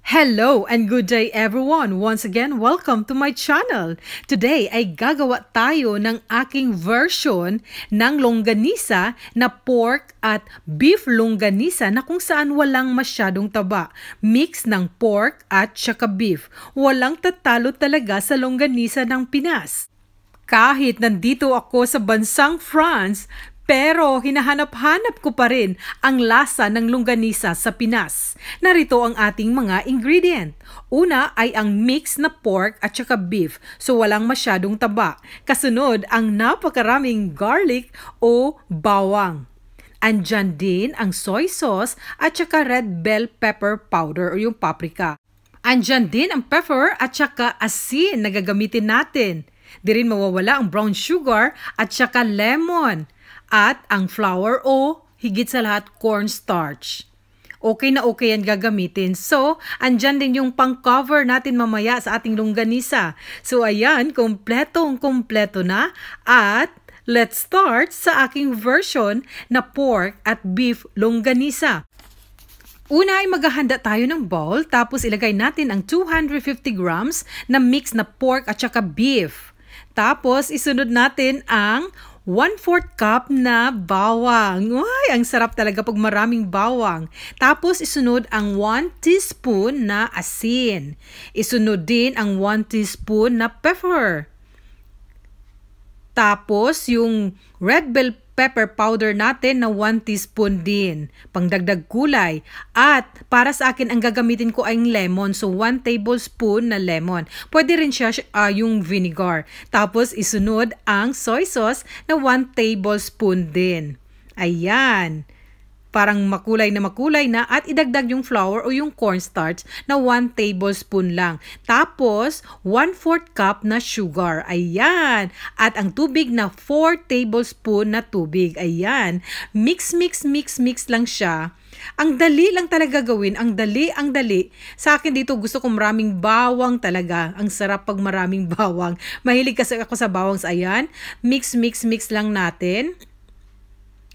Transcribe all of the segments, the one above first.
Hello and good day everyone! Once again, welcome to my channel. Today ay gagawa tayo ng aking version ng longganisa na pork at beef longganisa na kung saan walang masyadong taba. Mix ng pork at saka beef. Walang tatalo talaga sa longganisa ng Pinas. Kahit nandito ako sa bansang France, pero hinahanap-hanap ko pa rin ang lasa ng longganisa sa Pinas. Narito ang ating mga ingredient. Una ay ang mix na pork at saka beef, so walang masyadong taba. Kasunod ang napakaraming garlic o bawang. Andyan din ang soy sauce at saka red bell pepper powder o yung paprika. Andyan din ang pepper at saka asin na gagamitin natin. Di rin mawawala ang brown sugar at saka lemon. At ang flour o higit sa lahat cornstarch. Okay na okay yan gagamitin. So, andyan din yung pang-cover natin mamaya sa ating longganisa. So, ayan, kompletong-kompleto na. At let's start sa aking version na pork at beef longganisa. Una ay maghahanda tayo ng bowl, tapos ilagay natin ang 250 grams na mix na pork at saka beef. Tapos, isunod natin ang 1/4 cup na bawang. Ay, ang sarap talaga pag maraming bawang. Tapos, isunod ang 1 teaspoon na asin. Isunod din ang 1 teaspoon na pepper. Tapos, yung red bell pepper powder natin na 1 teaspoon din. Pangdagdag kulay. At para sa akin, ang gagamitin ko ay lemon. So, 1 tablespoon na lemon. Pwede rin siya yung vinegar. Tapos, isunod ang soy sauce na 1 tablespoon din. Ayan. Parang makulay na at idagdag yung flour o yung cornstarch na 1 tablespoon lang. Tapos, 1/4 cup na sugar. Ayan. At ang tubig na 4 tablespoon na tubig. Ayan. Mix lang siya. Ang dali lang talaga gawin. Ang dali. Sa akin dito gusto ko maraming bawang talaga. Ang sarap pag maraming bawang. Mahilig kasi ako sa bawang. Ayan. Mix lang natin.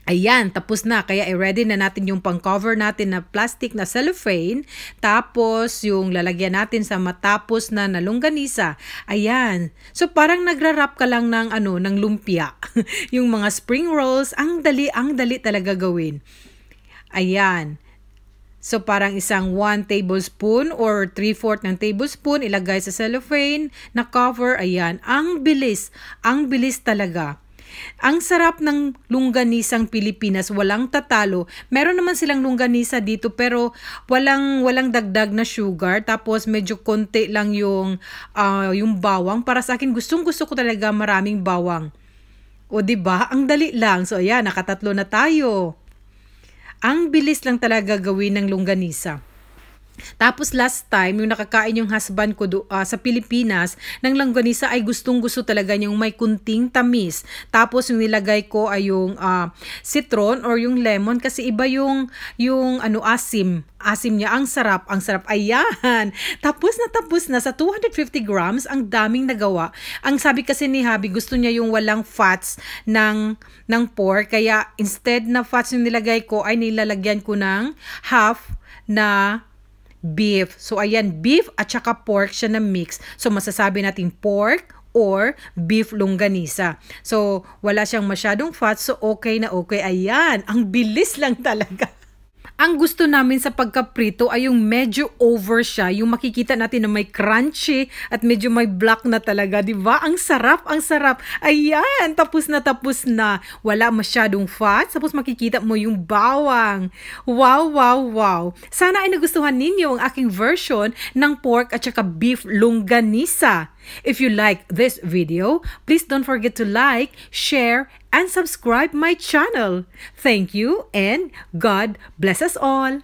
Ayan, tapos na. Kaya i-ready na natin yung pang-cover natin na plastic na cellophane. Tapos, yung lalagyan natin sa matapos na longganisa. Ayan. So, parang nagra-wrap ka lang ng, ng lumpia. Yung mga spring rolls, ang dali talaga gawin. Ayan. So, parang isang 1 tablespoon or 3/4 ng tablespoon ilagay sa cellophane na cover. Ayan. Ang bilis talaga. Ang sarap ng longganisang Pilipinas, walang tatalo. Meron naman silang longganisa dito pero walang dagdag na sugar. Tapos medyo konti lang yung bawang. Para sa akin, gustong-gusto ko talaga maraming bawang. O 'di ba? Ang dali lang. So ayan, nakatatlo na tayo. Ang bilis lang talaga gawin ng longganisa. Tapos last time, yung nakakain yung husband ko sa Pilipinas, ng longganisa ay gustong-gusto talaga yung may kunting tamis. Tapos yung nilagay ko ay yung citron or yung lemon kasi iba yung asim. Asim niya, ang sarap. Ayan. Tapos na sa 250 grams, ang daming nagawa. Ang sabi kasi ni Habi, gusto niya yung walang fats ng pork. Kaya instead na fats yung nilagay ko, ay nilalagyan ko ng half na beef. So, ayan, beef at saka pork siya na mix. So, masasabi natin pork or beef longganisa. So, wala siyang masyadong fat. So, okay na okay. Ayan, ang bilis lang talaga. Ang gusto namin sa pagkaprito ay yung medyo over siya. Yung makikita natin na may crunchy at medyo may black na talaga. Diba? Ang sarap. Ayan, tapos na. Wala masyadong fat. Tapos makikita mo yung bawang. Wow. Sana ay nagustuhan ninyo ang aking version ng pork at saka beef longganisa. If you like this video, please don't forget to like, share, and subscribe my channel. Thank you and God bless us all.